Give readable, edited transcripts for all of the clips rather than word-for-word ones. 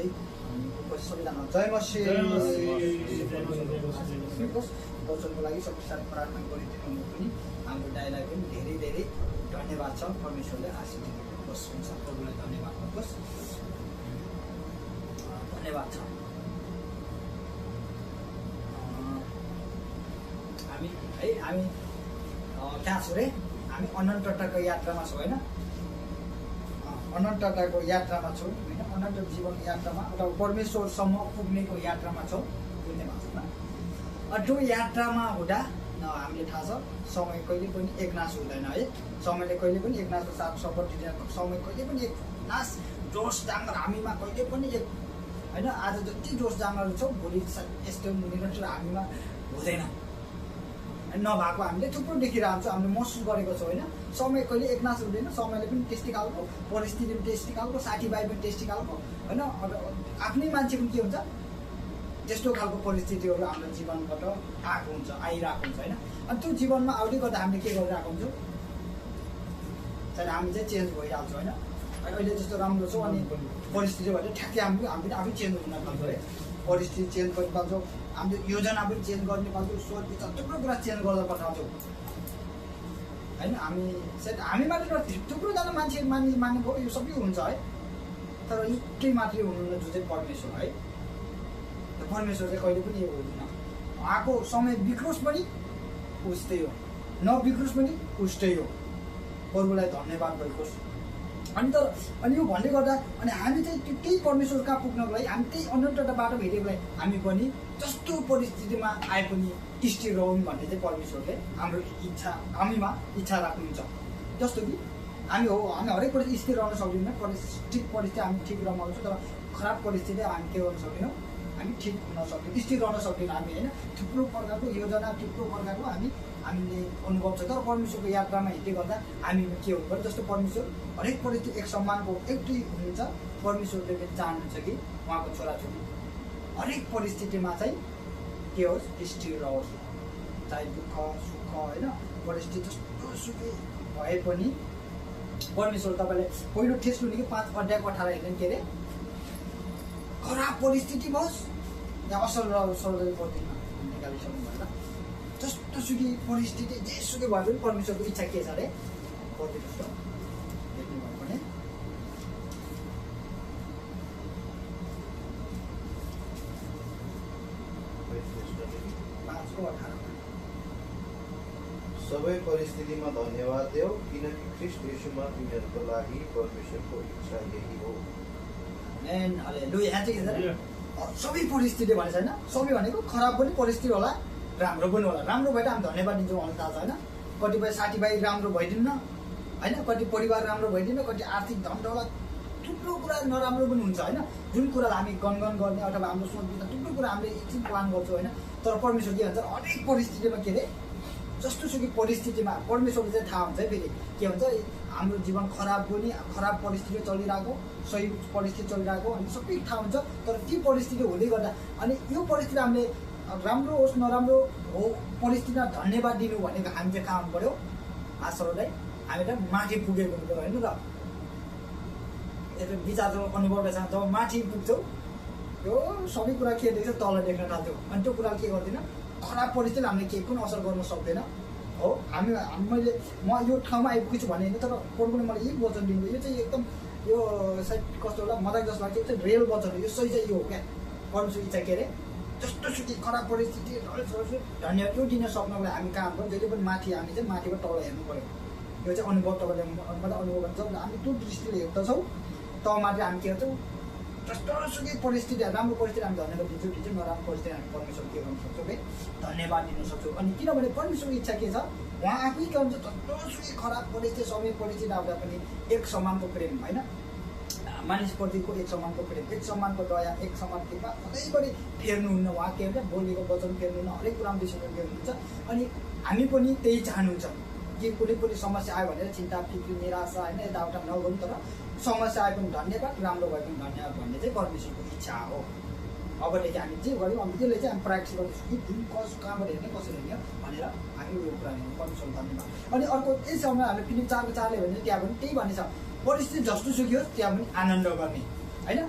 चाहिँ सबैजना जय मसी वचनको लागि सबैजना प्रार्थना गरिदिनु पनि हाम्रो दाइलाई पनि धेरै धेरै धन्यवाद छ। परमेश्वरले आशीष दिनुहोस्। हुन्छ, प्रभुलाई धन्यवाद दिनुहोस्। धन्यवाद छ। हामी कहाँ छौँ रे? हामी अनन्तताको यात्रामा छौँ होइन? अनन्तताको यात्रामा छौँ होइन? अनन्त जीवन यात्रामा अथवा परमेश्वरसम्म पुग्नेको यात्रामा छौँ बुझ्ने भाषामा। त्यो यात्रामा हुँदा हामीले थाहा छ समय कहिले पनि एकनाश हुँदैन है। समयले कहिले पनि एकनाशको साथ सपोर्ट दिँदैन। समय कहिले पनि एकनाश जोस जाँगर हामीमा कहिले पनि एक होइन। आज जति जोस जाँगरहरू छ भोलि यस्तो निरन्तर हामीमा हुँदैन। नभएको हामीले थुप्रो देखिरहन्छ, हामीले महसुस गरेको छौँ होइन। समय कहिले एकनाश हुँदैन। समयले पनि त्यस्तै खालको, परिस्थिति पनि त्यस्तै खालको, साथीभाइ पनि त्यस्तै खालको होइन। आफ्नै मान्छे पनि के हुन्छ, त्यस्तो खालको परिस्थितिहरू हाम्रो जीवनबाट आएको हुन्छ, आइरहेको हुन्छ होइन। अनि त्यो जीवनमा आउँदै गर्दा हामीले के गरिरहेको हुन्छौँ, हामी चाहिँ चेन्ज भइहाल्छौँ होइन। अहिले जस्तो राम्रो छ अनि परिस्थिति भएर ठ्याक्कै हामी पनि आफै चेन्ज हुन पाउँछौँ है। परिस्थिति चेन्ज गर्न पाउँछौँ, हाम्रो योजना पनि चेन्ज गर्ने पाउँछौँ, सोच विचार थुप्रो कुरा चेन्ज गर्न पठाउँछौँ होइन। हामी मात्र थुप्रोजना मान्छे मान्ने भयो, यो सबै हुन्छ है। तर एउटै मात्रै हुनुहुन्न जो चाहिँ परमेश्वर है। परमेश्वर चाहिँ कहिले पनि यो हुँदैन। उहाँको समय बिग्रोस् पनि उस्तै हो, नबिग्रोस् पनि उस्तै हो। प्रभुलाई धन्यवाद भइकोस्। अनि यो भन्दै गर्दा अनि हामी चाहिँ त्यही परमेश्वर कहाँ पुग्नको लागि, हामी त्यही अनन्तता बाटो भेटेको लागि हामी पनि जस्तो परिस्थितिमा आए पनि स्थिर रहौँ भन्ने चाहिँ परमेश्वरले हाम्रो इच्छा, हामीमा इच्छा राख्नुहुन्छ। जस्तो कि हामी हरेक परिस्थिति स्थिर रहन सक्दैनौँ। ठिक परिस्थिति हामी ठिक रमाउँछौँ, तर खराब परिस्थिति हामी के गर्न सक्दैनौँ, हामी ठिक हुन सक्दैनौँ, स्थिर रहन सक्दैनौँ हामी होइन। थुप्रो प्रकारको योजना, थुप्रो प्रकारको हामीले अनुभव छ। तर परमेश्वरको यात्रामा हिँड्दै गर्दा हामी के हुनु पर्यो, जस्तो परमेश्वर हरेक परिस्थिति एक सम्मानको एउटै हुनुहुन्छ। परमेश्वरले पनि चाहनुहुन्छ कि उहाँको छोराछोरी हरेक परिस्थितिमा चाहिँ के होस्, स्थिर रहोस्। चाहे दुःख सुख होइन, परिस्थिति जस्तो सुकै भए पनि परमेश्वर तपाईँले पहिलो थेसलोनिके 5:18 हेर्ने के अरे, खराब परिस्थिति होस् या असल पर्दैन निकालिसक्नु भएर जस्तो सुकै परिस्थिति जेसुकै भए पनि परमेश्वरको इच्छा के छ अरे गरिदिनुहोस्। देख्नुभयो भने सबै परिस्थितिमा धन्यवाद देऊ, किनकि ख्रीष्ट येशूमा तिमीहरूको लागि परमेश्वरको इच्छा यही हो। सबै परिस्थिति भने छैन, सबै भनेको खराब पनि परिस्थिति होला, राम्रो पनि होला। राम्रो भएर हामी धन्यवाद दिन्छौँ भन्नु थाहा छ होइन। कतिपय साथीभाइ राम्रो भइदिन्न होइन, कति परिवार राम्रो भइदिन्न, कति आर्थिक धन दौलत थुप्रो कुरा नराम्रो पनि हुन्छ होइन। जुन कुरालाई हामी गनगन गर्ने अथवा हाम्रो सोच विचार थुप्रो कुरा हामीले एकछिन प्लान गर्छौँ होइन। तर परमेश्वर के भन्छ, हरेक परिस्थितिमा के अरे, जस्तो सुकै परिस्थितिमा परमेश्वरले चाहिँ थाहा हुन्छ है। फेरि के भन्छ, हाम्रो जीवन खराब पनि, खराब परिस्थिति चलिरहेको, सही परिस्थिति चलिरहेको अनि सबै थाहा हुन्छ। तर ती परिस्थिति हुँदै गर्दा अनि यो परिस्थिति हामीले राम्रो होस् नराम्रो हो परिस्थितिमा धन्यवाद दिनु भनेको हामी चाहिँ कहाँ हुनु पऱ्यो, आश्रयलाई हामी त माथि पुगेको हुनु पऱ्यो होइन। र यस्तो विचार अनुभवलाई छ, जब माथि पुग्छौँ यो सबै कुरा के देख्छ, तल देख्न थाल्छौँ। अनि त्यो कुरा के गर्दैन, खराब परिस्थिति हामीले केही पनि असर गर्न सक्दैन हो। म यो ठाउँमा आइपुगेछु भने होइन, तर प्रभुले मलाई यही वचन दिनु, यो चाहिँ एकदम यो सायद कस्तो होला मजाक जस्तो लाग्छ, यो चाहिँ रियल वचन हो। यो सही चाहिँ यो हो क्या, परमेश्वर इच्छा के अरे, जस्तो सुकै खराब परिस्थिति धन्यवाद यो दिन सक्नको लागि हामी काम गर्छौँ। जहिले पनि माथि हामी चाहिँ माथिबाट तल हेर्नु पऱ्यो। यो चाहिँ अनुभव तपाईँले मतलब अनुभव गर्छौँ। हामी त्यो दृष्टिले हेर्दछौँ तब मात्रै हामी के गर्छौँ, जस्तो सुकै परिस्थिति राम्रो परिस्थिति हामी धन्यवाद दिन्छौँ, ठिक छ। नराम्रो परिस्थिति हामी परमेश्वर के गर्न सक्छौँ, धन्यवाद दिन सक्छौँ। अनि किनभने परमेश्वरको इच्छा के छ, उहाँ आफै के हुन्छ, जस्तो सुकै खराब परिस्थिति समय परिस्थिति आउँदा पनि एक समानको प्रेम होइन, मानिसप्रतिको एक समानको प्रेम, एक समानको दया, एक समान कृपा सधैँभरि फेर्नुहुन्न। उहाँ के भन्छ, बोलेको वचन फेर्नुहुन्न, हरेक कुरामा डिसिजन फेर्नुहुन्छ। अनि हामी पनि त्यही चाहनुहुन्छ कि कुनै पनि समस्या आयो भनेर चिन्ता फिक्री निराशा होइन यताउता नगर्नु, तर समस्या आए पनि धन्यवाद, राम्रो भए पनि धन्यवाद भन्ने चाहिँ परमेश्वरको इच्छा हो। अबदेखि हामी जे गऱ्यौँ अब त्यसले चाहिँ हामी प्र्याक्टिस गर्दैछौँ कि जुन कहाँबाट हेर्ने कसरी हेर्ने भनेर हामी यो कुरा हेर्नु परमेश्वर धन्यवाद। अनि अर्को यही समय हामीले फिलिप 4:4 भने त्यहाँ पनि त्यही भनेछ, परिस्थिति जस्तो सुकै होस् त्यहाँ पनि आनन्द गर्ने होइन।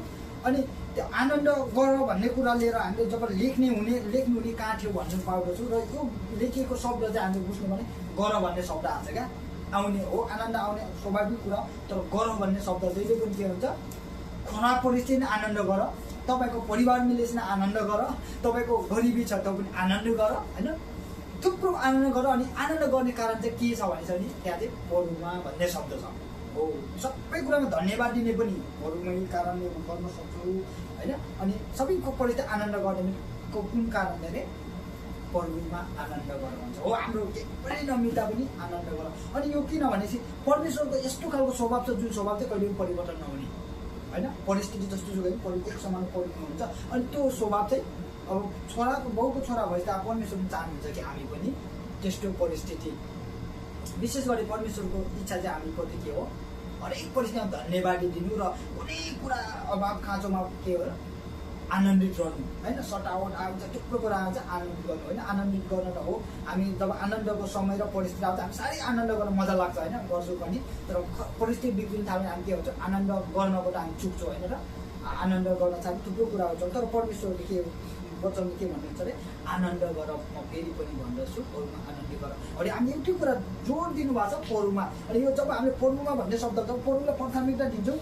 अनि त्यो आनन्द गर भन्ने कुरा लिएर हामीले जब लेख्नु हुने कहाँ थियो भन्ने पाउँदछु र यो लेखिएको शब्द चाहिँ हामीले बुझ्नु भने गर भन्ने शब्द आउँछ क्या आउने हो आनन्द आउने स्वाभाविक कुरा तर गर भन्ने शब्द जहिले पनि के हुन्छ खराब परिस्थिति आनन्द गर तपाईँको परिवार मिलेपछि आनन्द गर तपाईँको गरिबी छ त पनि आनन्द गर होइन थुप्रो आनन्द गर अनि आनन्द गर्ने कारण चाहिँ के छ भने चाहिँ त्यहाँ चाहिँ परुमा भन्ने शब्द छ हो सबै कुरामा धन्यवाद दिने पनि परुमै कारणले म गर्न सक्छु होइन अनि सबैको परिस्थिति आनन्द गर्नेको कुन कारणले अरे परुमा आनन्द गर भन्छ हो हाम्रो केही पनि नमिल्दा पनि आनन्द गर अनि यो किन भनेपछि परमेश्वरको यस्तो खालको स्वभाव छ जुन स्वभाव चाहिँ कहिले पनि परिवर्तन नहुने होइन परिस्थिति जस्तो जुगै एक समान परिवर्तन हुन्छ अनि त्यो स्वभाव चाहिँ अब छोराको बाउको छोरा भएपछि त परमेश्वरले चाहनुहुन्छ कि हामी पनि त्यस्तो परिस्थिति विशेष गरी परमेश्वरको इच्छा चाहिँ हामीप्रति के हो हरेक परिस्थितिमा धन्यवादी दिनु र कुनै कुरा अभाव खाँचोमा के हो आनन्दित रहनु होइन सटावट आउँछ थुप्रो कुरा आउँछ आनन्दित गर्नु होइन आनन्दित गर्न त हो हामी जब आनन्दको समय र परिस्थिति आउँछ हामी साह्रै आनन्द गर्न मजा लाग्छ होइन गर्छु पनि तर परिस्थिति बिग्रिन थाल्यो हामी के हुन्छ आनन्द गर्नबाट हामी चुक्छौँ होइन र आनन्द गर्न चाहिँ थुप्रो कुरा हुन्छ तर परमेश्वरले के वचनले के भन्नुहुन्छ अरे आनन्द गर म फेरि पनि भन्दछु परुमा आनन्द गर अनि हामीले एउटै कुरा जोड दिनुभएको छ परुमा अनि यो जब हामीले परुमा भन्ने शब्द छ परुलाई प्राथमिकता दिन्छौँ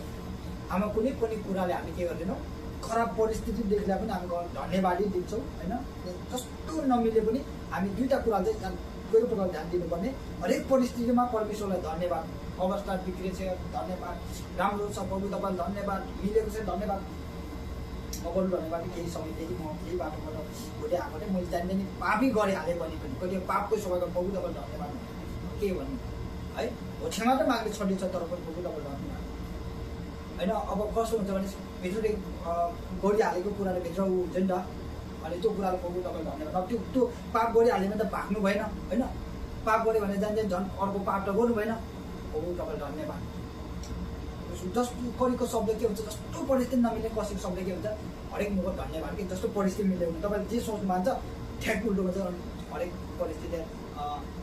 हाम्रो कुनै पनि कुराले हामी के गर्दैनौँ खराब परिस्थिति देख्दा पनि हामी धन्यवादै दिन्छौँ होइन जस्तो नमिले पनि हामी दुईवटा कुरा चाहिँ गहिरो प्रकारले ध्यान दिनुपर्ने हरेक परिस्थितिमा परमेश्वरलाई धन्यवाद अवस्था बिग्रेछ धन्यवाद राम्रो छ प्रभु तपाईँलाई धन्यवाद मिलेको छ धन्यवाद म बरु धन्यवाद केही समयदेखि म केही बाटोबाट भोलि आएको थिएँ मैले जान्दैन पापै गरिहालेँ भने पनि कहिले पापकै समय प्रभु तपाईँलाई धन्यवाद के भन्नु है हो क्षमा त माग्ने छोड्ने छ तर पनि प्रभु तपाईँलाई धन्यवाद होइन अब कस्तो हुन्छ भने भित्रले गरिहालेको कुराले भित्र ऊ हुन्छ नि त अनि त्यो कुरालाई प्रभु तपाईँलाई धन्यवाद अब त्यो पाप गरिहाल्यो भने त भाग्नु भएन होइन पाप गऱ्यो भने जान्छ झन् अर्को पाप त गर्नु भएन प्रभु तपाईँलाई धन्यवाद जस्तो गरेको शब्द के हुन्छ जस्तो परिस्थिति नमिल्ने कसैको शब्द के हुन्छ हरेक मुख धन्यवाद कि जस्तो परिस्थिति मिल्यो भने तपाईँले जे सोच्नु भन्छ ठ्याक उल्टो हुन्छ हरेक परिस्थिति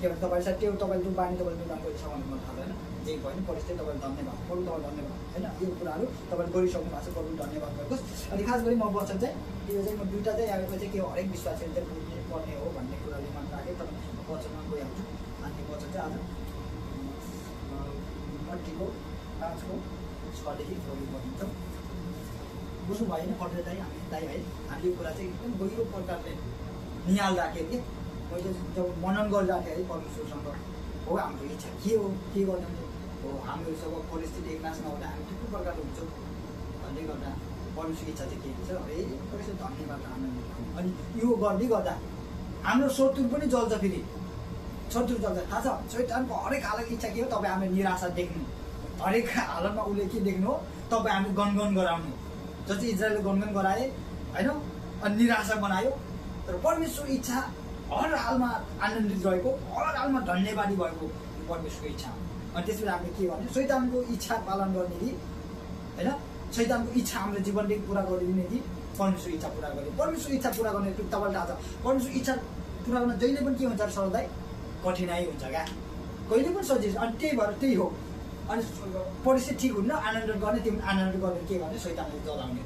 के भन्छ तपाईँले त्यो तपाईँले त्यो बानी तपाईँले दुःख छ भन्ने मलाई थाहा छैन जे भयो नि परिस्थिति तपाईँले धन्यवाद बरु तपाईँलाई धन्यवाद होइन यो कुराहरू तपाईँले गरिसक्नु भएको छ बरु धन्यवाद गर्नुहोस् अनि खास गरी म वचन चाहिँ यो चाहिँ म दुईवटा चाहिँ आएको चाहिँ के हो हरेक विश्वासले चाहिँ बुझ्ने पर्ने हो भन्ने कुराले मन राखेँ तर वचनमा गइहाल्छु अनि वचन चाहिँ आज मट्टीको 5को 6देखि गहिरो भनिन्छ बुझ्नु भएन पढ्दै दाइ हामी दाइ है हामी यो कुरा चाहिँ एकदम गहिरो प्रकारले निहाल राखेँ कि मैले जब मनन गरिराखेँ है परमेश्वरसँग हो हाम्रो इच्छा के हो के गर्नु हो हाम्रो जब परिस्थिति एकनाश नहुँदा हामी थुप्रो प्रकारले हुन्छौँ भन्ने गर्दा परमेश्वरको इच्छा चाहिँ के हुन्छ हरेक परिस्थिति धन्यवाद आनन्द अनि यो गर्दै गर्दा हाम्रो शत्रु पनि जल्छ फेरि शत्रु जल्छ थाहा छ शैतानको हरेक हालतको इच्छा के हो तपाईँ हामीले निराशा देख्नु हरेक हालतमा उसले के देख्नु हो तपाईँ हामी गनगन गराउनु जस्तै इजरायलले गनगन गराए होइन अनि निराशा बनायो तर परमेश्वरको इच्छा हर हालमा आनन्दित रहेको हर हालमा धन्यवादी भएको परमेश्वरको इच्छा अनि त्यसपछि हामीले के भने शैतानको इच्छा पालन गर्ने कि होइन शैतानको इच्छा हाम्रो जीवनले पुरा गरिदिने कि परमेश्वरको इच्छा पुरा गर्ने परमेश्वरको इच्छा पुरा गर्ने तपाईँलाई थाहा छ परमेश्वरको इच्छा पुरा गर्न जहिले पनि के हुन्छ सरदाइ कठिनाइ हुन्छ क्या कहिले पनि सजिलो अनि त्यही भएर त्यही हो अनि परिस्थिति ठिक हुन्न आनन्द गर्ने त्यो आनन्द गर्ने के गर्ने शैतानले जलाउने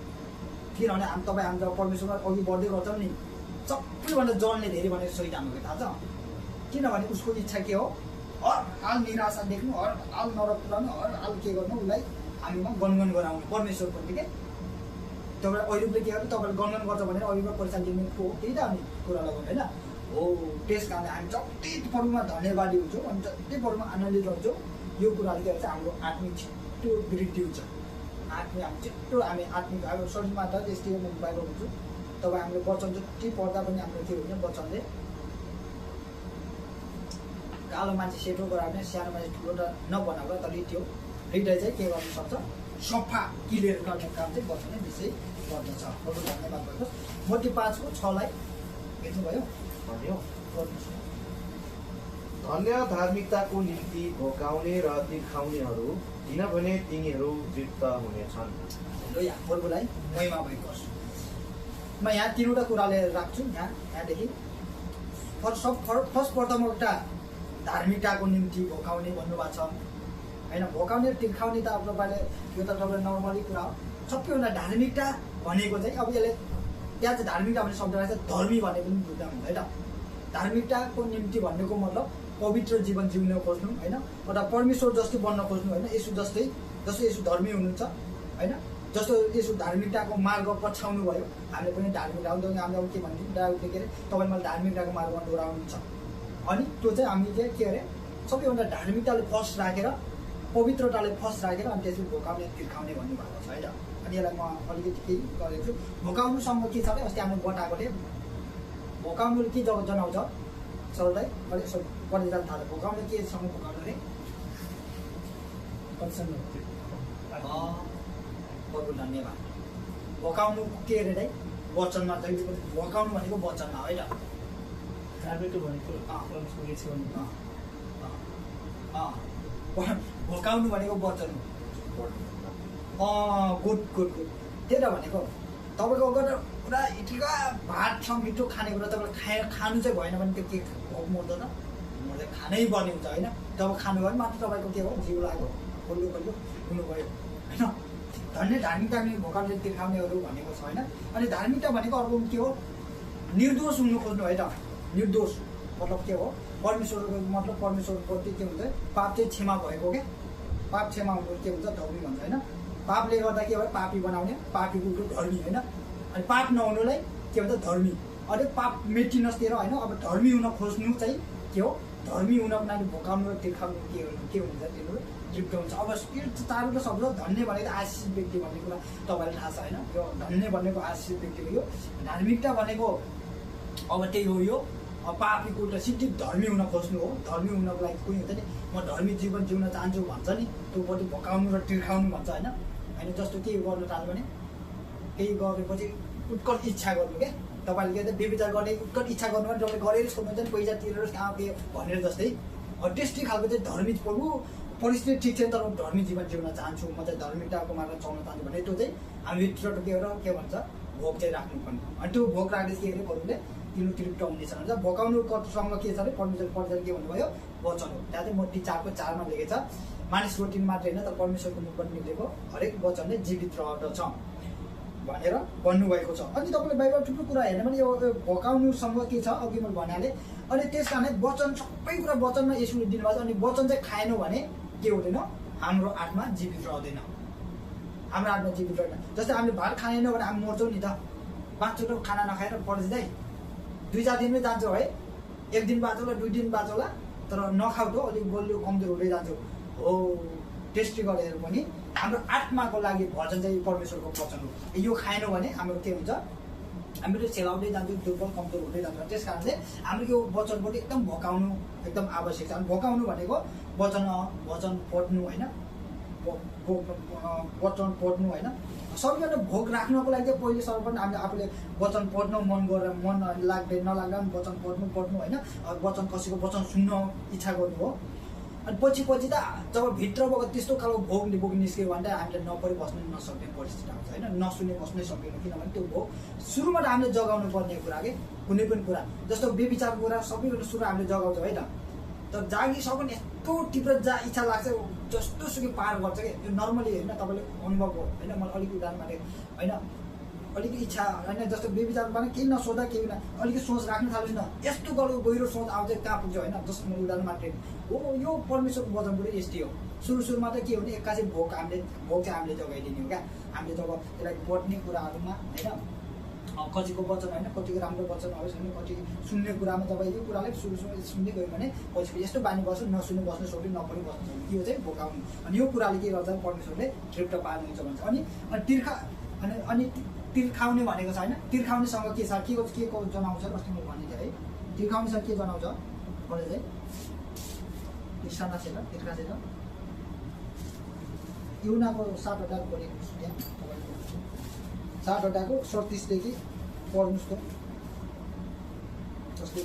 किनभने तपाईँ हाम्रो परमेश्वरमा अघि बढ्दै गर्छौँ नि सबैभन्दा जल्ने धेरै भनेको शैतान हो थाहा छ किनभने उसको इच्छा के हो हर हाल निराशा देख्नु हर हाल नरक पुऱ्याउनु हर हाल के गर्नु उसलाई हामीमा गनगन गराउनु परमेश्वरप्रति के तपाईँ अहिलेले के गर्नु तपाईँले गनगन गर्छ भनेर अहिलेको पैसा दिनुको त्यही त हामी कुरा लगाउनु होइन हो त्यस कारणले हामी जति पर्वमा धन्यवादी हुन्छौँ अनि जति पर्वमा आनन्दित हुन्छौँ यो कुराले के भन्छ हाम्रो आत्मिक छिट्टो वृद्धि हुन्छ आत्मिक हामी छिट्टो हामी आत्मिक अब शरीरमा त त्यस्तै म बाहिर हुन्छु तपाईँ हाम्रो वचन जति पढ्दा पनि हाम्रो के हुन्छ वचनले कालो मान्छे सेतो गराउने सानो मान्छे ठुलो त नबनाउला तर त्यो हृदय चाहिँ के गर्नु सक्छ सफा क्लियर गर्ने काम चाहिँ वचनले विषय गर्दछ बहुत धन्यवाद गर्नुहोस् मत्ती 5को 6लाई हेर्नुभयो धन्य धार्मिकताको निम्ति भोकाउने र तिर्खाउनेहरू किनभने तिनीहरू तृप्त हुनेछन् प्रभुलाई महिमा भएको होस् म यहाँ तीनवटा कुरा लिएर राख्छु यहाँदेखि फर्स्ट प्रथम एउटा धार्मिकताको निम्ति भोकाउने भन्नुभएको छ होइन भोकाउने तिर्खाउने त अब तपाईँले यो त तपाईँले नर्मली कुरा हो सबैभन्दा धार्मिकता भनेको चाहिँ अब यसले त्यहाँ चाहिँ धार्मिकता भन्ने शब्द रहेछ धर्मी भने पनि बुझ्दा हुन्छ होइन। धार्मिकताको निम्ति भन्नेको मतलब पवित्र जीवन जिउन खोज्नु होइन, एउटा परमेश्वर जस्तो बन्न खोज्नु होइन, यसो जस्तै जस्तो यसो धर्मी हुनुहुन्छ होइन, जस्तो यसो धार्मिकताको मार्ग पछ्याउनु भयो। हामीले पनि धार्मिकता हामीले अब के भन्छौँ के अरे तपाईँले मलाई धार्मिकताको मार्गमा डोराउनुहुन्छ अनि त्यो चाहिँ हामीले के अरे सबैभन्दा धार्मिकताले फर्स्ट राखेर पवित्रताले फर्स्ट राखेर अनि त्यसपछि भोकाउने तिर्खाउने भन्नुभएको छ होइन। अनि यसलाई म अलिकति केही गरेको छु। भोकाउनुसँग के छ अरे अस्ति हामीले बताएको थिएँ भोकाउनुले के जनाउँछ सरलाई अलिक यसो पढ्दै जानु थाल्यो। भोकाउनु केसँग भोकाउनु अरे बहुत धन्यवाद। भोकाउनु के अरे दाइ वचनमा जहिले पनि भोकाउनु भनेको वचनमा होइन, भोकाउनु भनेको वचन गुड गुड गुड त्यही त भनेको। तपाईँको अगर पुरा इटिका भातसँग मिठो खाने कुरा तपाईँले खानु चाहिँ भएन भने त्यो के भोक मर्दैन, मलाई खानै पर्ने हुन्छ होइन। जब खानु भयो भने मात्र तपाईँको के हो जिउ लाग्यो बल्लो बल्लो हुनुभयो होइन। धन्य धार्मिकता पनि भोकाउनु तिर्खाउनेहरू भनेको छ होइन। अनि धार्मिकता भनेको अर्को के हो निर्दोष हुनु खोज्नु है त। निर्दोष मतलब के हो परमेश्वरको मतलब परमेश्वरप्रति के हुन्छ पाप चाहिँ क्षमा भएको क्या। पाप क्षमा हुनु के हुन्छ धर्मी भन्छ होइन। पापले गर्दा के भयो पापी बनाउने पापीको उल्टो धर्मी होइन। अनि पाप नहुनुलाई के भन्छ धर्मी। अरे पाप मेटिनस् दिएर होइन। अब धर्मी हुन खोज्नु चाहिँ के हो धर्मी हुनको लागि भोकाउनु र तिर्खाउनु के हुन्छ तिनीहरू तृप्त हुन्छ। अब यो चारवटा शब्द धन्य भनेको आशिष व्यक्ति भन्ने कुरा तपाईँलाई थाहा छ होइन। यो धन्य भनेको आशिष व्यक्ति हो। यो धार्मिकता भनेको अब त्यही हो। यो पापीको उल्टा सिद्धि धर्मी हुन खोज्नु हो। धर्मी हुनको लागि कोही हुन्छ नि म धर्मी जीवन जिउन चाहन्छु भन्छ नि त्योपट्टि भोकाउनु र तिर्खाउनु भन्छ होइन। होइन जस्तो के गर्नु थाल्यो भने केही गरेपछि उत्कट इच्छा गर्नु क्या। तपाईँले के व्यभिचार गर्ने उत्कट इच्छा गर्नु भने तपाईँले गरेर छोड्नुहुन्छ नि पैसा तिरेर कहाँ के भनेर जस्तै त्यस्तै खालको चाहिँ धर्मी प्रभु परिस्थिति ठिक छ तर धर्मी जीवन जिउन चाहन्छु म चाहिँ धार्मिकताको मार्ग चल्न चाहन्छु भने त्यो चाहिँ हामीभित्र के भन्छ भोक चाहिँ राख्नुपर्ने। अनि त्यो भोक राख्ने के अरे प्रभुले तिनीहरू तृप्त हुनेछ भन्छ। भोकाउनुसँग के छ अरे परमेश्वर के भन्नुभयो वचन हो। त्यहाँ चाहिँ मोटी 4:4 लेखेको छ मानिस रोटी मात्र होइन तर परमेश्वरको मुखबाट निक्लेको हरेक वचनले जीवित रहँदछ भनेर भन्नुभएको छ। अनि तपाईँले बाइबल थुप्रो कुरा हेर्ने भने यो भोकाउनुसँग के छ अघि मैले भनिहालेँ। अनि त्यस कारणले वचन सबै कुरा वचनमा यसुले दिनुभएको छ। अनि वचन चाहिँ खाएन भने के हुँदैन हाम्रो आत्मा जीवित रहँदैन। हाम्रो आत्मा जीवित रहँदैन। जस्तै हामीले भात खाएन भने हामी मर्छौँ नि त। 5 चोटो खाना नखाएर पर्दै 2-4 दिनमै जान्छौँ है। 1 दिन बाँचौँला 2 दिन बाँचौँला तर नखाऊ त अलिक बलियो कमजोर हुँदै जान्छौँ हो। टेस्टी गरेर पनि हाम्रो आत्माको लागि भजन चाहिँ परमेश्वरको वचन हो। यो खाएन भने हाम्रो के हुन्छ हामीले सेलाउँदै जान्छौँ दुर्बल कमजोर हुँदै जान्छ। त्यस कारणले हाम्रो यो वचनबाट एकदम भोकाउनु एकदम आवश्यक छ। अनि भोकाउनु भनेको वचन पढ्नु होइन वचन पढ्नु होइन। सबैजना भोक राख्नको लागि चाहिँ पहिले सर्वप्रथम हामीले आफूले वचन पढ्न मन गरेर मन लाग्दै नलाग्दा पनि वचन पढ्नु होइन। वचन कसैको वचन सुन्न इच्छा गर्नु हो। अनि पछि त जब भित्रबाट त्यस्तो खालको भोक निस्क्यो भने त हामीले नपरि बस्नु नसक्ने परिस्थिति आउँछ होइन। नसुने बस्नै सक्दैनौँ किनभने त्यो भोक सुरुबाट हामीले जगाउनु पर्ने कुरा के कुनै पनि कुरा जस्तो बेविचारको कुरा सबैभन्दा सुरु हामीले जगाउँछौँ है त। तर जागिसक्यो भने यस्तो तीव्र इच्छा लाग्छ जस्तो सुकै पार गर्छ कि त्यो नर्मली होइन तपाईँले अनुभव हो होइन। मलाई अलिक उदाहरण माने होइन अलिकति इच्छा होइन जस्तो बेविचारमा केही नसोधा केही अलिकति सोच राख्न थाल्नुहोस् न यस्तो गहिरो सोच आउँछ कहाँ पुग्छ होइन। जस्तो म उदाहरण मात्रै हो यो परमेश्वरको वचनबाट यस्तै हो। सुरुमा त के हो भने एक्कासी भोक चाहिँ हामीले जगाइदिने हो क्या। हामीले जब त्यसलाई पढ्ने कुराहरूमा होइन कतिको वचन होइन कतिको राम्रो वचन होस् होइन कति सुन्ने कुरामा जब यो कुरालाई सुरु सुन्दै गयो भने पछि यस्तो बानी बस्नु नसुन्नु बस्नु सक्ने नपरि बस्नु सक्ने यो चाहिँ भोकाउनु। अनि यो कुराले के गर्छ परमेश्वरले तृप्त पार्नुहुन्छ भन्छ। अनि तिर्खाउने भनेको छ होइन। तिर्खाउनेसँग के छ के जनाउँछ अस्ति मैले भनेको थिएँ है। तिर्खाउनेसँग के जनाउँछ भने चाहिँ तिर्खाना छैन तिर्खा छैन युनाको 7वटा पढेको छु त्यहाँ तपाईँको 7वटाको 37देखि पढ्नुहोस् त जस्तै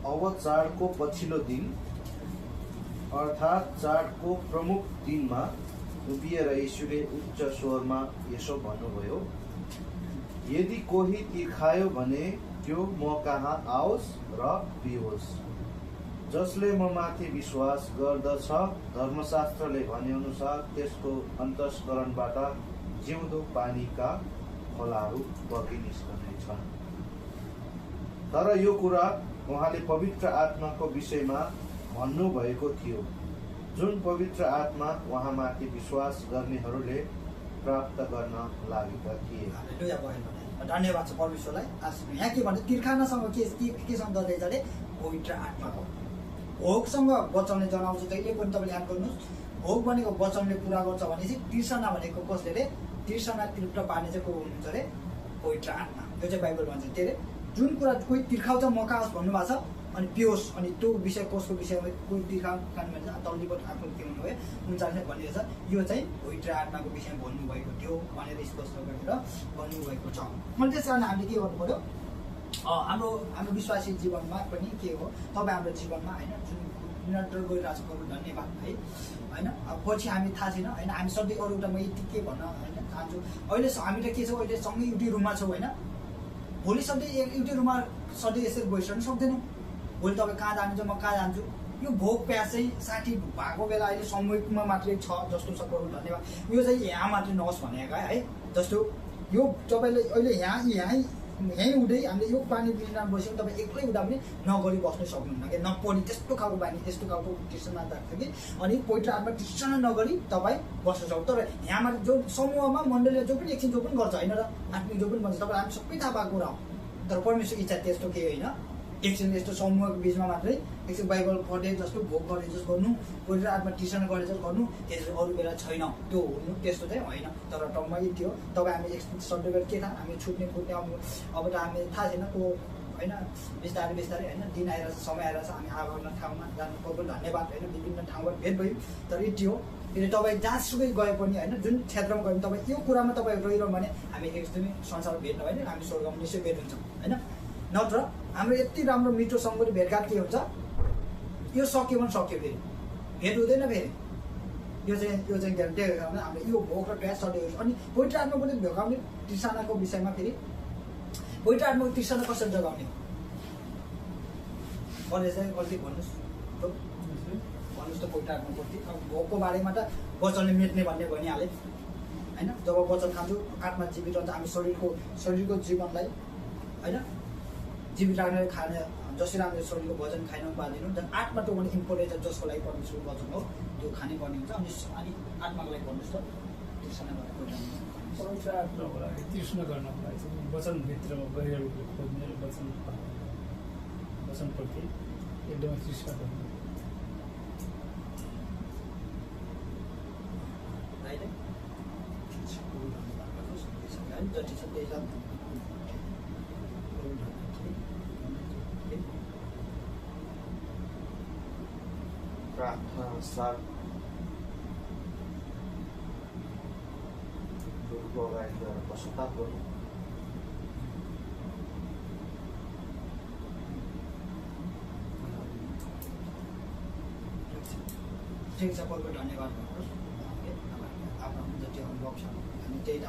अब चाडको पछिल्लो दिन अर्थात् चाडको प्रमुख दिनमा उभिएर यीशुले उच्च स्वरमा यसो भन्नुभयो यदि कोही तिर्खायो भने त्यो म कहाँ आओस् र पिओस्। जसले म माथि विश्वास गर्दछ धर्मशास्त्रले भनेअनुसार त्यसको अन्तस्करणबाट जिउँदो पानीका खोलाहरू बगी निस्कनेछन्। तर यो कुरा उहाँले पवित्र आत्माको विषयमा भन्नुभएको थियो, जुन पवित्र आत्मा उहाँमाथि विश्वास गर्नेहरूले प्राप्त गर्न लागेका थिए। हालेलुया भयो। धन्यवाद छ परमेश्वरलाई। यहाँ के भन्छ, तिर्खानासँग केसँग गर्दैछ अरे? पवित्र आत्माको भोगसँग वचनले जनाउँछ। जहिले पनि तपाईँले याद गर्नुहोस्, भोग भनेको वचनले पुरा गर्छ भनेपछि तिर्सना भनेको कसले अरे? तिर्सना तृप्त पार्ने चाहिँ को हुनुहुन्छ अरे? पवित्र आत्मा। यो चाहिँ बाइबल भन्छ। के अरे? जुन कुरा कोही तिर्खाउँछ मकाओस् भन्नुभएको छ अनि पियोस्। अनि त्यो विषय कसको विषयमा कोही तिर्खाउनु भन्छ तल्लीको आफ्नो के भन्नुभयो 39 भनिएको छ। यो चाहिँ पवित्र आत्माको विषयमा भन्नुभएको थियो भनेर स्पष्ट गरेर भन्नुभएको छ। अनि त्यस कारण हामीले के गर्नु पर्यो? हाम्रो विश्वासी जीवनमा पनि के हो, तपाईँ हाम्रो जीवनमा होइन जुन निरन्तर गइरहेको छ, प्रभु धन्यवाद है होइन। पछि हामी थाहा छैन होइन, हामी सधैँ अरू एउटा म यति के भन्न होइन चाहन्छु। अहिले हामी त के छौँ, अहिले सँगै एउटै रुममा छौँ होइन। भोलि सधैँ एउटै रुममा सधैँ यसरी गइसक्नु सक्दैनौँ। भोलि तपाईँ कहाँ जानुहुन्छ, म कहाँ जान्छु। यो भोग प्यास चाहिँ साठी भएको बेला अहिले समयमा मात्रै छ जस्तो छ, प्रभु धन्यवाद। यो चाहिँ यहाँ मात्रै नहोस् भनेको है। जस्तो यो तपाईँले अहिले यहीँ उठ्दै हामीले यो पानी पिना बस्यो, तपाईँ एक्लै उठ्दा पनि नगरी बस्नु सक्नुहुन्न कि नपढी त्यस्तो खालको बानी, त्यस्तो खालको तृष्णा लाग्छ कि। अनि पवित्र आत्मा तृष्णा नगरी तपाईँ बस्नु सक्नु। तर यहाँमा जो समूहमा मण्डलीले जो पनि एकछिन जो पनि गर्छ होइन र आत्मिक जो पनि भन्छ, तपाईँ हामी सबै थाहा पाएको कुरा हो। तर परमेश्वर इच्छा त्यस्तो केही होइन। एकछिन यस्तो समूहको बिचमा मात्रै एकछिन बाइबल पढे जस्तो भोग गरे जस्तो गर्नु, पवित्र आत्मा तृष्णा गरे जस्तो गर्नु, त्यसरी अरू बेला छैन त्यो हुनु, त्यस्तो चाहिँ होइन। तर टम्मै थियो तपाईँ हामी एकछिन सबै बेला के थाहा हामी छुट्ने फुट्ने अब त हामी थाहा छैन त्यो होइन। बिस्तारै होइन दिन आइरहेछ, समय आइरहेछ, हामी आफ्नो ठाउँमा जानु पर्यो। धन्यवाद होइन, विभिन्न ठाउँबाट भेट भयो। तर यति हो, यदि तपाईँ जहाँसुकै गए पनि होइन, जुन क्षेत्रमा गए पनि तपाईँ यो कुरामा तपाईँ रहिरहनु भने हामी एकदमै संसार भेट्न होइन, हामी स्वर्गमा निश्चय भेट हुन्छौँ होइन। नत्र हाम्रो यति राम्रो मिठोसँग पनि भेटघाट के हुन्छ, यो सक्यो भने सक्यो, फेरि भेट हुँदैन फेरि। यो चाहिँ ग्यारेन्टी हाम्रो यो भोग र प्यास सधैँ। अनि पवित्र आत्मा पनि भोगाउने तृष्णाको विषयमा फेरि पवित्र आत्माको तृष्णा कसरी जगाउने भने चाहिँ अलिक भन्नुहोस् त। पवित्र आत्मा कति अब भोगको बारेमा त वचनले मेट्ने भन्ने भनिहालेँ होइन। जब वचन खान्छौँ आत्मा जीवित रहन्छ, हामी शरीरको जीवनलाई होइन जीवित राख्ने खाने जसरी हामीले शरीरको भोजन खाएनौँ बाँधिनौँ, झन् आत्मा त्यो पनि इम्पोर्टेन्ट छ, जसको लागि परमेश्वरको वचन हो त्यो खाने पर्ने हुन्छ। अनि आत्माको लागि भन्नुहोस् त तृष्णा गरेर पवित्र आत्माको लागि तृष्णा गर्नको लागि चाहिँ वचनभित्रमा गएर खोज्ने र वचनप्रति एकदमै तृष्णा गर्नु। जति छ त्यही छ। प्रार्थना साथ गुरुको अगाडि गएर पश्चाताप गर्नु। ठिक छ, प्रभु धन्यवाद भन्नुहोस्। आफ्नो जति अनुभव छ हामी त्यही त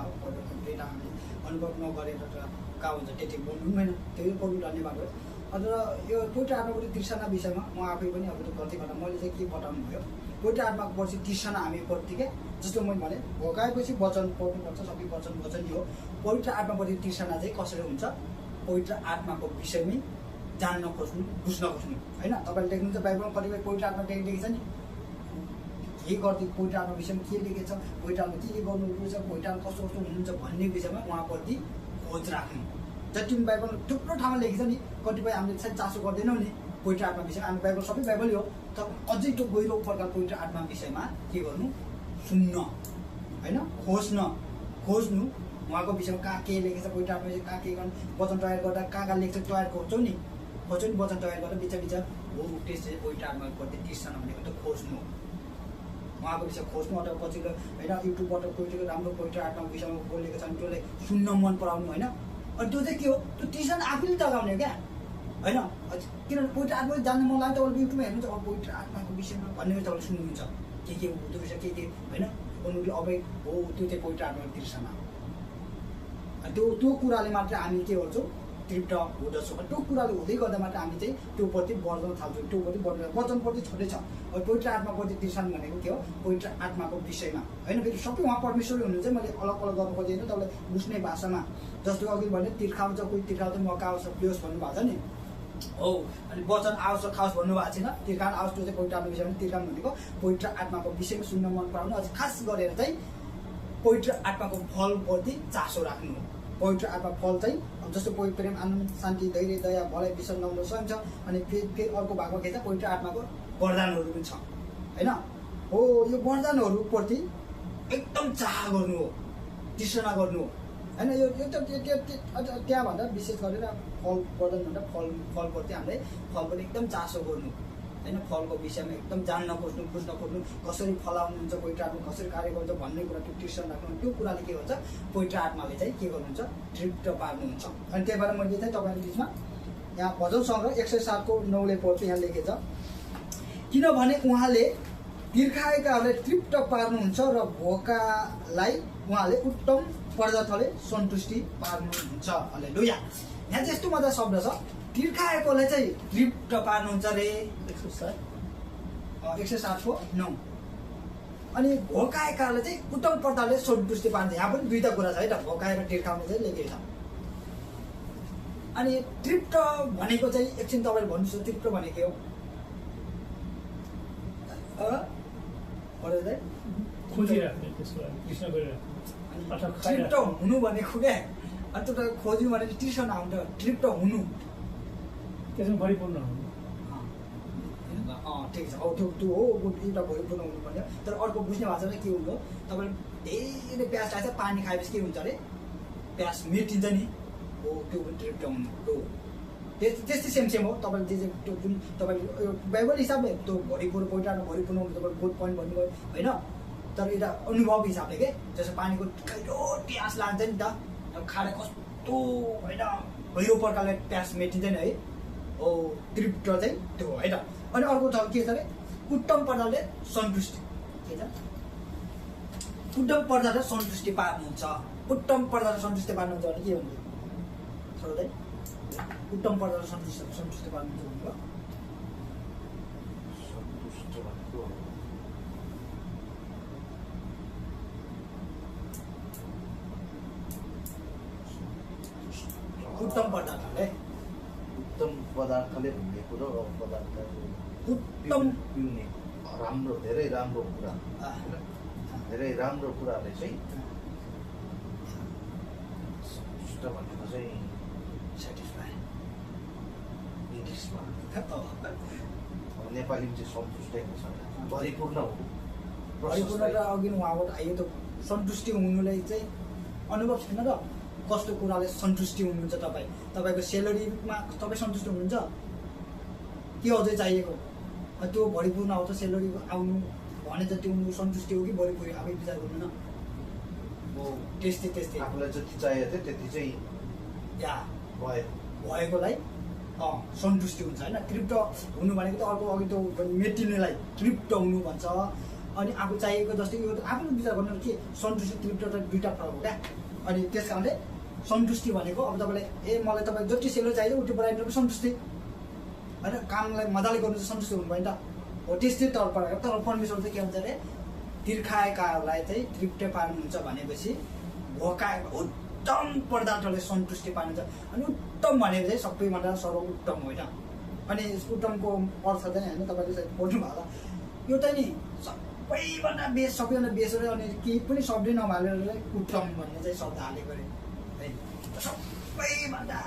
त्यही त हामीले अनुभव नगरेर त कहाँ हुन्छ त्यति बोल्नु होइन। त्यही प्रभु धन्यवाद हो। अन्त यो पवित्र आत्माको तृष्णा विषयमा म आफै पनि अब गल्ती गर्दा मैले चाहिँ के बताउनु भयो, पवित्र आत्माको पछि तृष्णा हामी प्रति के जस्तो मैले भने भोगाएपछि वचन पढ्नुपर्छ, सबै वचन यो पवित्र आत्माप्रति तृष्णा चाहिँ कसरी हुन्छ, पवित्र आत्माको विषयमै जान्न खोज्नु बुझ्न खोज्नु होइन। तपाईँले लेख्नुहुन्छ बाइबलमा कतिपय पवित्र आत्मा लेखेको छ नि, के गर्दै पवित्र आत्मा विषयमा के लेखेको छ, पवित्र आत्मा के गर्नुहुन्छ, पवित्र आत्मा कस्तो कस्तो हुनुहुन्छ भन्ने विषयमा उहाँप्रति खोज राख्नु। जति पनि बाइबल थुप्रो ठाउँमा लेखेको छ नि, कतिपय हामीले सायद चासो गर्दैनौँ नि पवित्र आत्मा विषयमा। हामी बाइबल सबै बाइबलै हो, तर अझै त्यो गहिरो प्रकार पवित्र आत्मा विषयमा के गर्नु, सुन्न होइन, खोज्नु उहाँको विषयमा कहाँ के लेखेको छ, पवित्र आत्मा कहाँ के गर्नु, वचन तयार गर्दा कहाँ लेख्छ तयार खोज्छौँ नि वचन तयार गरेर बिच हो त्यस चाहिँ पवित्र आत्माप्रति तृष्णा भनेको त खोज्नु, उहाँको विषय खोज्नु। अथवा पछिल्लो होइन युट्युबबाट पवित्र राम्रो पवित्र आत्माको विषयमा बोलेको छ भने त्यसलाई सुन्न मन पराउनु होइन। अनि त्यो चाहिँ के हो, त्यो तृष्णा आफैले जगाउने क्या होइन। किनभने पवित्र आत्मा जान्नु मन लाग्यो तपाईँले युट्युबमा हेर्नुहुन्छ, अब पवित्र आत्माको विषयमा भन्ने तपाईँले सुन्नुहुन्छ के हुँदो रहेछ के होइन। उनीहरूले अब हो त्यो चाहिँ पवित्र आत्माको तृष्णा त्यो कुराले मात्र हामी के गर्छौँ तृप्त हुँदछौँ। त्यो कुराले हुँदै गर्दा मात्र हामी चाहिँ त्योप्रति बढ्न थाल्छौँ, त्योप्रति बढ्न वचनप्रति छुट्टै छ। अब पवित्र आत्माप्रति तृष्णा भनेको के हो, पवित्र आत्माको विषयमा होइन, फेरि सबै उहाँ परमेश्वरै हुनुहुन्छ। मैले अलग अलग गर्नु खोजेँ होइन, तपाईँलाई बुझ्ने भाषामा। जस्तो अघि भने तिर्खाउँछ, कोही तिर्खाउँछ मौका आउँछ पियोस् भन्नुभएको छ नि हो, अनि वचन आओस् खाओस् भन्नुभएको छैन, तिर्खान आओस्। त्यो चाहिँ पवित्र आत्माको विषयमा तिर्खान भनेको पवित्र आत्माको विषयमा सुन्न मन पराउनु, अझ खास गरेर चाहिँ पवित्र आत्माको फलप्रति चासो राख्नु हो। पवित्र आत्मा फल चाहिँ अब जस्तो प्रेम, आनन्द, शान्ति, धैर्य, दया, भलाइ, विश्वास, नम्र, सहन छ। अनि फेरि अर्को भागमा के छ, पवित्र आत्माको वरदानहरू पनि छ होइन। हो, यो वरदानहरूप्रति एकदम चाह गर्नु हो, तृष्णा गर्नु हो होइन। यो त्यहाँभन्दा विशेष गरेर फल वरदानभन्दा फलप्रति हामीलाई फलप्रति एकदम चासो गर्नु होइन। फलको विषयमा एकदम जान्न खोज्नु, बुझ्न खोज्नु, कसरी फलाउनुहुन्छ पवित्र आत्मा, कसरी कार्य गर्छ भन्ने कुरा त्यो तृष्णा राख्नु। त्यो कुराले के हुन्छ, पवित्र आत्माले चाहिँ के गर्नुहुन्छ, तृप्त पार्नुहुन्छ। अनि त्यही भएर मैले चाहिँ तपाईँको बिचमा यहाँ भजन सङ्ग्रह 107:9 पढ्छु। यहाँ लेखेछ, किनभने उहाँले तिर्खाएकाहरूलाई तृप्त पार्नुहुन्छ र भोकालाई उहाँले उत्तम पदार्थले सन्तुष्टि पार्नुहुन्छ। हालेलुया। यहाँ चाहिँ यस्तो मजा शब्द छ, तिर्खाएकोलाई चाहिँ तृप्त पार्नुहुन्छ रे, 107:9। अनि भोकाएकालाई चाहिँ उत्तम प्रकारले सन्तुष्टि पार्छ। यहाँ पनि दुईवटा कुरा छ है त, भोकाएर तिर्खाउने चाहिँ लेखेको छ। अनि तृप्त भनेको चाहिँ एकछिन तपाईँले भन्नुहोस्, तृप्त भनेको हो खोजिराख्ने, त्यसको लागि तृष्णा गरिराख्ने, तृप्त हुनु भनेको क्या। अनि त्यो खोज्नु भने तृष्णा आउँछ, तृप्त हुनु त्यसमा परिपूर्ण हुनु। ठिक छ, अब त्यो हो एउटा परिपूर्ण हुनु पर्ने। तर अर्को बुझ्ने भाषा चाहिँ के हुन्छ, तपाईँले धेरै प्याज खाएछ, पानी खाएपछि के हुन्छ अरे, प्याज मेटिन्छ नि हो, त्यो पनि तृप्त हुनु हो। त्यस्तै सेम हो। तपाईँले जे त्यो जुन तपाईँले बाइबल हिसाबले त्यो भरिपूर्ण पहिला भरिपूर्ण हुन्छ, तपाईँले गुड पोइन्ट भन्नुभयो होइन। तर एउटा अनुभव हिसाबले के, जस्तो पानीको कहिरो प्यास लाग्छ नि त, अब खाएर कस्तो होइन गहिरो प्रकारले प्यास मेटिन्छ नि है हो, तृप्त चाहिँ त्यो होइन। अनि अर्को छ के छ अरे, उत्तम प्रकारले सन्तुष्टि, के छ, उत्तम प्रकारले सन्तुष्टि पार्नुहुन्छ। उत्तम प्रकारले सन्तुष्टि पार्नुहुन्छ भने के भन्नु छोड्दै, उत्तम प्रकारले सन्तुष्टि पार्नुहुन्छ भन्नुभयो। उत्तम पदार्थले भनेको र उत्तम पिउने राम्रो, धेरै राम्रो कुरा, धेरै राम्रो कुराले चाहिँ सन्तुष्ट भनेको चाहिँ सेटिस्फाई इङ्ग्लिसमा, नेपालीमा चाहिँ सन्तुष्टै हुन्छ, भरिपूर्ण हो। भरिपूर्ण र अघि उहाँबाट आयो त सन्तुष्टि हुनुलाई चाहिँ अनुभव छैन र कस्तो कुराले सन्तुष्टि हुनुहुन्छ। तपाईँको सेलरीमा तपाईँ सन्तुष्ट हुनुहुन्छ के अझै चाहिएको, त्यो भरिपूर्ण हो त सेलरी आउनु भने त त्यो सन्तुष्टि हो कि भरिपूर्ण, आफै विचार गर्नु न हो। त्यस्तै आफूलाई जति चाहिएको थियो त्यति चाहिँ या भएकोलाई सन्तुष्टि हुन्छ होइन। तृप्त हुनु भनेको त अर्को अघि त्यो मेटिनेलाई तृप्त हुनु भन्छ। अनि आफू चाहिएको जस्तै यो आफूले विचार गर्नु के सन्तुष्टि तृप्त त दुईवटा फरक हो क्या। अनि त्यस कारणले सन्तुष्टि भनेको अब तपाईँलाई मलाई तपाईँ जति सेलो चाहिन्छ उति बनाइदिनु पनि सन्तुष्टि होइन, कामलाई मजाले गर्नु चाहिँ सन्तुष्टि हुनु भयो नि त हो। त्यस्तै तर्फ तर परमेश्वर चाहिँ के भन्छ अरे, तिर्खाएकाहरूलाई चाहिँ तृप्त पार्नुहुन्छ भनेपछि भोकाएको उत्तम पदार्थले सन्तुष्टि पार्नुहुन्छ। अनि उत्तम भनेको चाहिँ सबैभन्दा सर्वोत्तम होइन। अनि उत्तमको अर्थ चाहिँ होइन, तपाईँले चाहिँ पढ्नु भयो होला, यो चाहिँ नि सबैभन्दा बेस हो। अनि केही पनि शब्दै नहालेर उत्तम भन्ने चाहिँ शब्द हालेको अरे है। सबैभन्दा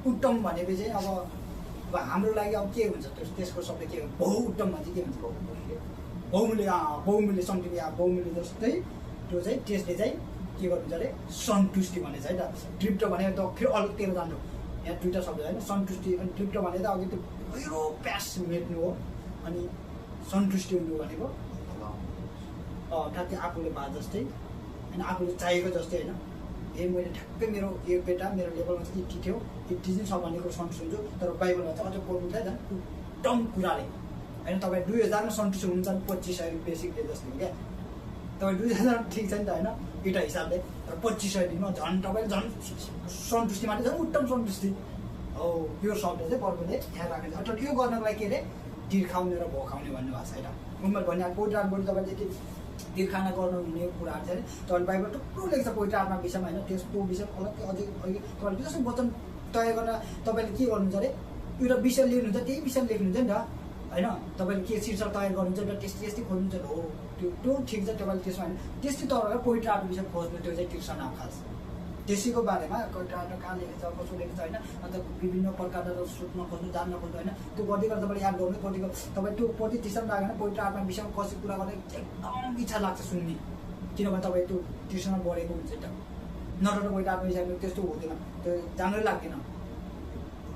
उत्तम भनेपछि चाहिँ अब हाम्रो लागि अब के हुन्छ, त्यसको शब्द के हो, बहु उत्तम भन्छ, के भन्छ, बहुमूल्य सम्झिने बहुमूल्य जस्तै त्यो चाहिँ त्यसले चाहिँ के गर्नुहुन्छ अरे, सन्तुष्टि भनेको छ है त। तृप्त भनेको त फेरि अलगतिर जानु, यहाँ दुईवटा शब्द होइन, सन्तुष्टि अनि तृप्त भनेको त अघि त्यो गहिरो प्यास मेट्नु हो। अनि सन्तुष्टि हुनु भनेको ठ्याक्कै आफूले भए जस्तै होइन, आफूले चाहिएको जस्तै होइन। मैले ठ्याक्कै मेरो यो बेटा मेरो लेभलमा चाहिँ यति थियो, यति चाहिँ छ भन्ने कुरो सन्तुष्ट हुन्छु। तर बाइबलमा चाहिँ अझ पढ्नु चाहिँ झन् उत्तम कुराले होइन। तपाईँ 2000मा सन्तुष्ट हुनुहुन्छ भने 2500 बेसिक डे जस्तो हो क्या। तपाईँ 2000 ठिक छ नि त होइन, एउटा हिसाबले। र 2500 दिनमा झन् तपाईँले झन् सन्तुष्टि माने झन् उत्तम सन्तुष्टि हो यो शब्द चाहिँ पर्वले यहाँ राखेको छ अर्थात् यो गर्नको लागि के अरे तिर्खाउने र भोकाउने भन्ने भएको छ होइन उमेर भन्ने पोइन्ट आर्टबाट तपाईँले के तिर्खाना गर्नु हुने कुराहरू चाहिँ तपाईँले बाइबल थुप्रो लेख्छ पोइन्ट आर्टमा विषयमा होइन त्यसको विषयमा अलग्गै अझै अहिले तपाईँले जस्तो वचन तय गर्न तपाईँले के गर्नुहुन्छ अरे एउटा विषय लिनुहुन्छ त्यही विषय लेख्नुहुन्छ नि त होइन तपाईँले के शीर्षक तयार गर्नुहुन्छ एउटा त्यस्तै खोज्नुहुन्छ हो त्यो ठिक छ तपाईँले त्यसमा होइन त्यस्तै तपाईँलाई पोइन्ट आर्ट विषय खोज्नु त्यो चाहिँ तिर्सना हो खास त्यसैको बारेमा पोइन्ट आर्ट कहाँ लेखेको छ कसो लेखेको छ होइन अन्त विभिन्न प्रकारबाट सोध्न खोज्नु जान्न खोज्नु होइन त्यो गर्दै गर्दा तपाईँले याद गर्नु कतिको तपाईँ त्यो प्रति तिर्सना लागेन पोइन्ट आर्टमा विषयमा कसै कुरा गर्ने एकदम इच्छा लाग्छ सुन्ने किनभने तपाईँ त्यो तिर्सना बढेको हुन्छ त नत्र पोइन्ट आर्टमा विषयमा त्यस्तो हुँदैन त्यो जानै लाग्दैन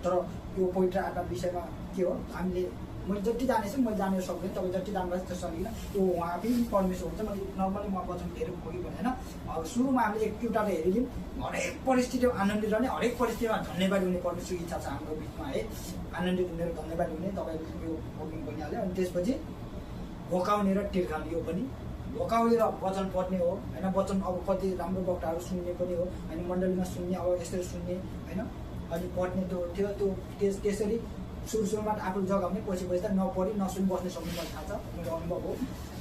तर यो पोइन्ट आर्टमा विषयमा के हो हामीले मैले जति जानेछु मैले जानेर सक्दैन तपाईँ जति जानुभएको त्यो सकिनँ त्यो उहाँ पनि परमेश्वर हुन्छ मैले नर्मली म वचन धेरै खोइ भने होइन अब सुरुमा हामीले एउटा हेरिदिउँ हरेक परिस्थितिमा आनन्दित रहने हरेक परिस्थितिमा धन्यवाद हुने परमेश्वरको इच्छा छ हाम्रो बिचमा है आनन्दित हुने र धन्यवाद हुने तपाईँले यो बुकिङ भइहाल्यो अनि त्यसपछि भोकाउने र तिर्खाउने यो पनि भोकाउने र वचन पढ्ने हो होइन वचन अब कति राम्रो वक्ताहरू सुन्ने पनि हो होइन मण्डलीमा सुन्ने अब यसरी सुन्ने होइन अनि पढ्ने त्यो त्यसरी सुरुमा आफ्नो जग्गामै पछि त नपढी नसुनि बस्न सक्ने मलाई थाहा छ मेरो अनुभव हो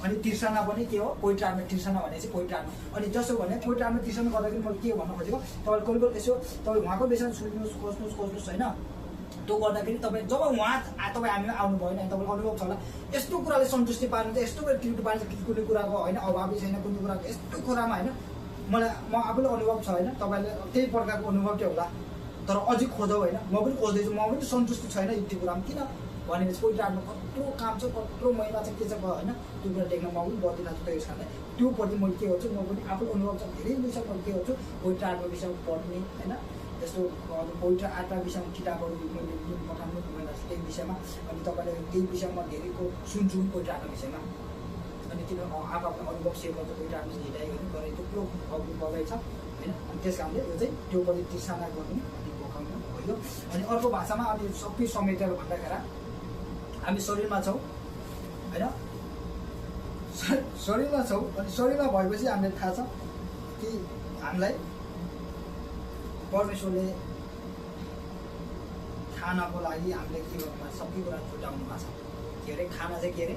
अनि तिर्सना पनि के हो पोइन्ट आर्टमा तिर्सना भने चाहिँ पोइन्ट आर्टमा अनि जसो भने पोइन्ट आर्टमा तिर्सना गर्दाखेरि मैले के भन्न खोजेको तपाईँले कहिले कहिले यसो तपाईँ उहाँको विषयमा सुन्नुहोस् खोज्नुहोस् होइन त्यो गर्दाखेरि तपाईँ जब उहाँ तपाईँ हामीमा आउनुभयो भने तपाईँको अनुभव छ होला यस्तो कुराले सन्तुष्टि पार्नुहुन्छ यस्तो टिप्टो पार्नुहुन्छ कुनै कुराको होइन अभावी छैन कुनै कुराको यस्तो कुरामा होइन मलाई म आफूले अनुभव छ होइन तपाईँले त्यही प्रकारको अनुभव चाहिँ होला तर अझै खोजौँ होइन म पनि खोज्दैछु म पनि सन्तुष्टि छैन त्यो कुरामा किन भनेपछि पोइन्ट आर्टमा कत्रो काम छ कत्रो महिला छ के छ होइन त्यो कुरा देख्न म पनि बदिरहेको छु त्यस कारणले त्योप्रति मैले के गर्छु म पनि आफू अनुभव छ धेरै विषय मैले के गर्छु पोइन्ट आर्टको विषयमा पढ्ने होइन जस्तो पोइन्ट आर्टका विषयमा किताबहरू मैले पठाउनु महिला छ त्यही विषयमा अनि तपाईँले त्यही विषयमा धेरैको सुन्छु पोइन्ट आर्टको विषयमा अनि किन आफ्नो अनुभव सेयर गर्छ पोइन्ट आर्टमा हिँडाइहरू गरेर थुप्रो अघि बगाइ छ होइन अनि त्यस कारणले यो चाहिँ त्योप्रति तिर्सना गर्नु भयो अनि अर्को भाषामा अनि सबै समेटेर भन्दाखेरि हामी शरीरमा छौँ होइन शरीरमा छौँ अनि शरीरमा भएपछि हामीलाई थाहा छ कि हामीलाई परमेश्वरले खानको लागि हामीले के गर्नु सबै कुरा छुट्याउनु भएको छ के अरे खाना चाहिँ के अरे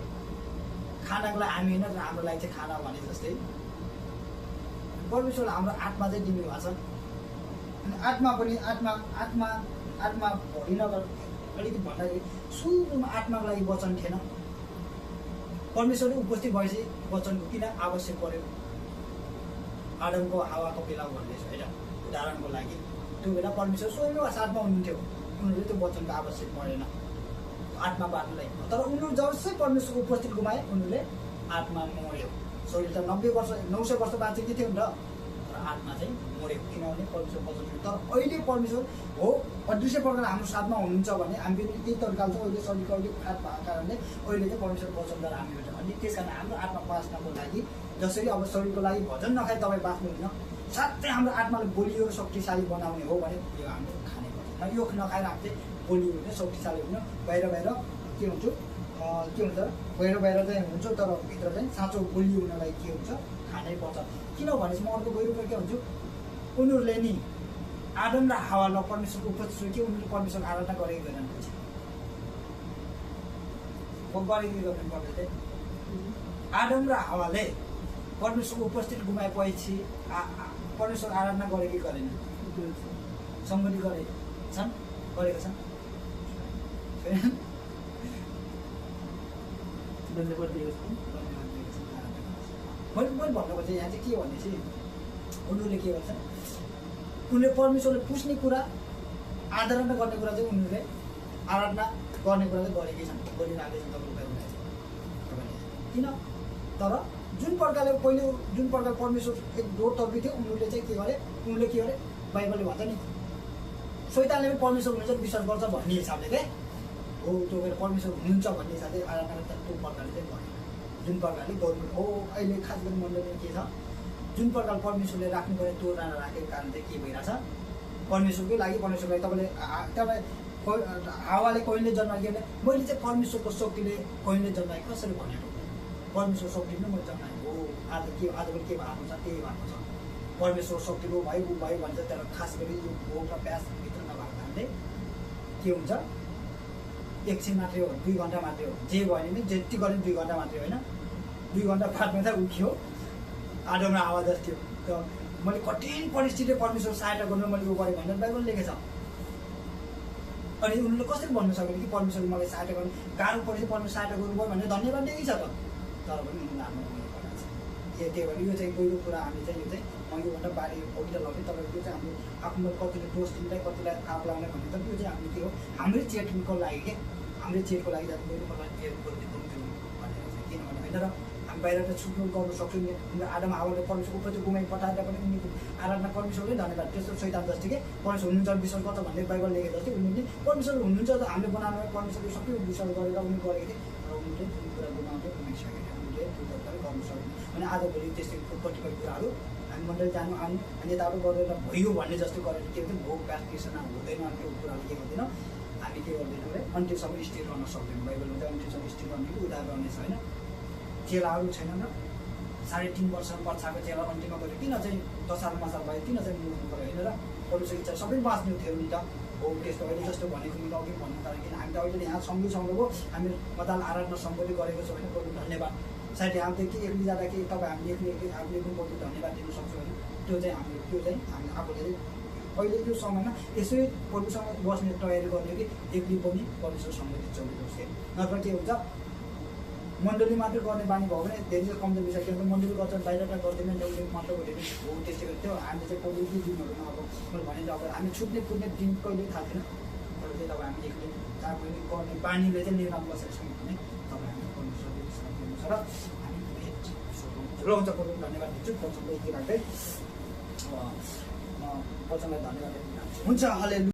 खानाको लागि हामी होइन हाम्रो लागि चाहिँ खाना भने जस्तै परमेश्वरले हाम्रो आत्मा चाहिँ दिनुभएको छ अनि आत्मा पनि आत्मा भरिनका अलिकति भन्दाखेरि सुरुमा आत्माको लागि वचन थिएन परमेश्वरले उपस्थित भएपछि वचनको किन आवश्यक पर्यो आदमको हावाको बेला भन्दैछ होइन उदाहरणको लागि त्यो बेला परमेश्वर स्वयंको साथमा हुनुहुन्थ्यो उनीहरूले त्यो वचनको आवश्यक परेन आत्मा बाँध्नुलाई तर उनीहरू जसै परमेश्वरको उपस्थित गुमाए उनीहरूले आत्मा मर्यो शरीर त 900 वर्ष बाँचे के थियो नि त तर आत्मा चाहिँ मर्यो किनभने परमेश्वर वचन तर अहिले परमेश्वर हो अदृश्य प्रकार हाम्रो साथमा हुनुहुन्छ भने हामी पनि त्यही तरिकाले चाहिँ अहिले शरीरको अहिले खात भएको कारणले अहिले चाहिँ परमेश्वर वचनद्वारा हामी हुन्छ अनि त्यस कारण हाम्रो आत्मा बाँच्नको लागि जसरी अब शरीरको लागि भजन नखाए तपाईँ बाँच्नुहुन्न साथै हाम्रो आत्मालाई बलियो र शक्तिशाली बनाउने हो भने यो हामीले खाने गर्छ यो नखाएर हामी चाहिँ बलियो हुने शक्तिशाली हुने बाहिर के हुन्छ बाहिर चाहिँ हुन्छ तर भित्र चाहिँ साँचो बलियो हुनलाई के हुन्छ खानै पर्छ किन भनेपछि म अर्को गहिरो के हुन्छु उनीहरूले नि आदम र हावालाई परमेश्वरको उपस्थित के उनीहरूले परमेश्वरको आराधना गरेको छैनन् गरेको गर्नुपर्छ चाहिँ आदम र हावाले परमेश्वरको उपस्थित गुमाएपछि परमेश्वर आराधना गरे कि गरेन सङ्गति गरेका छन् मैले भन्नुको चाहिँ यहाँ चाहिँ के भनेपछि उनीहरूले के गर्छ उनीहरूले परमेश्वरले पुज्ने कुरा आराधना गर्ने कुरा चाहिँ उनीहरूले आराधना गर्ने कुरा चाहिँ गरेकै छन् गरिरहेकै छन् तपाईँले किन तर जुन प्रकारले पहिले जुन प्रकार परमेश्वर एक दोतर्फी थियो उनीहरूले चाहिँ के गरे बाइबलले भन्छ नि शैतानले पनि परमेश्वर हुनुहुन्छ विश्वास गर्छ भन्ने हिसाबले के हो त्यो भएर परमेश्वर हुनुहुन्छ भन्ने हिसाबले आराधना त्यो प्रकारले चाहिँ गर्ने जुन प्रकारले गर्नु हो अहिले खास गरी मण्डलीमा के छ जुन प्रकार परमेश्वरले राख्नु पर्ने तोडना राखेको कारण चाहिँ के भइरहेछ परमेश्वरकै लागि तपाईँले हावाले कहिले जन्मायो मैले चाहिँ परमेश्वरको शक्तिले कहिले जन्माएँ कसरी भनेको परमेश्वर शक्ति नै मैले जन्माएको हो आज पनि के भएको छ त्यही भएको छ परमेश्वर शक्तिको भयो ऊ भयो भन्छ। तर खास गरी यो भोग र प्यासभित्र नभएको कारणले के हुन्छ, एकछिन मात्रै हो, 2 घन्टा मात्रै हो, जे भयो भने जति गऱ्यो 2 घन्टा मात्रै होइन। 2 घन्टा बादमा त उठ्यो, आडोमा आवाज थियो। त मैले कठिन परिस्थितिले परमेश्वर सहायता गर्नु मैले यो गरेँ भनेर बाइबल लेखेछ। अनि उनीहरूले कसरी भन्नु सक्यो कि परमेश्वरले मलाई सहायता गर्नु, गाह्रो परिस्थिति परमेश्वर सहायता गर्नुभयो भनेर धन्यवाद दिएकै छ त। तर पनि उनीहरूले आफ्नो उयो गरेको छ। त्यही भएर यो चाहिँ पहिलो कुरा हामी चाहिँ यो चाहिँ म योभन्दा बारी पवित्र लगाएँ। तर यो चाहिँ हामीले आफ्नो कतिले दोष दिँदै कतिलाई आफ लाग्ने भने त यो चाहिँ हामीले के हो, हाम्रै चेतको लागि के, हाम्रै चेतको लागि जाति पहिलो मलाई चेत गरिदिनु भनेर चाहिँ किनभने होइन र हामी बाहिर त छुट्नु गर्नु सक्छौँ नि। आदम हावाले परमेश्वरको उपति गुमाइ पठाएर पनि उनीको आराधना परमेश्वरले धन्यवाद। त्यस्तो शैतान जस्तै के परमेश्वर हुनुहुन्छ विश्वास गर्छ भन्ने बाइबल लेखे जस्तै उनीहरूले परमेश्वर हुनुहुन्छ त हामीले बनाउनु परमेश्वरले सबै विश्वास गरेर उनी गरेको थिए। र उनीहरूले जुन कुरा गुमाइसकेको थियो, उनीहरूले त्यो पनि गर्नु सक्दैन। अनि आजभोलि त्यस्तै कतिपय कुराहरू हामी मन्डली जानु आउनु अनि यताबाट गरेर भयो भन्ने जस्तो गरेर के हुन्छ, भोग प्यास कृष्ण हुँदैन। त्यो कुराहरू के गर्दैन, हामी के गर्दैनौँ भने अन्त्यसम्म स्थिर रहन सक्दैनौँ। बाइबलमा चाहिँ अन्त्यसम्म स्थिर रहने उदाहरण रहने छैन। चेलाहरू छैनन् र 3.5 वर्ष पछाको चेला अन्त्यमा गयो, किन चाहिँ 10 साल मसाल भयो, किन चाहिँ मुक्नु पऱ्यो होइन र परमेश्वरको इच्छा सबै बाँच्नु थियो नि त। हो त्यस्तो अहिले जस्तो भनेको नि अघि भन्नु तर किन हामी त अहिले यहाँ सँगै हामी मदाल आराधना सम्बोधन गरेको छौँ होइन। प्रभु धन्यवाद। सायद यहाँ चाहिँ के एक्लै जाँदा कि तपाईँ हामीले एक्लै आफूले पनि प्रभु धन्यवाद दिनु सक्छौँ होइन। त्यो चाहिँ हामी आफूले चाहिँ अहिले त्यो समयमा यसै प्रभुसँग बस्ने तयारी गर्ने कि एक्लै पनि परमेश्वरसँग चलिबस्छ। नत्र के हुन्छ, मण्डली मात्रै गर्ने बानी भयो भने धेरै कमजोर विषय के हुन्छ, मण्डली गर्छ बाहिरबाट गर्दैन उसले मात्र गरेको हो। त्यस्तै गरी त्यो हामीले चाहिँ पहिले त्यो दिनहरूमा अब मैले भने अब हामी छुट्ने फुट्ने दिन कहिले थाहा थिएन। तर चाहिँ तपाईँ हामी एक्लै जहाँ पनि गर्ने बानीले चाहिँ निर्माण बसेको छौँ भने तपाईँ हामी परमेश्वरले सक्नुहुन्छ र हामी ठुलो हुन्छ। प्रभु धन्यवाद दिन्छु। वचनलाई यति राख्दै वचनलाई धन्यवाद दिन्छु। हुन्छ। हल्लेलुया।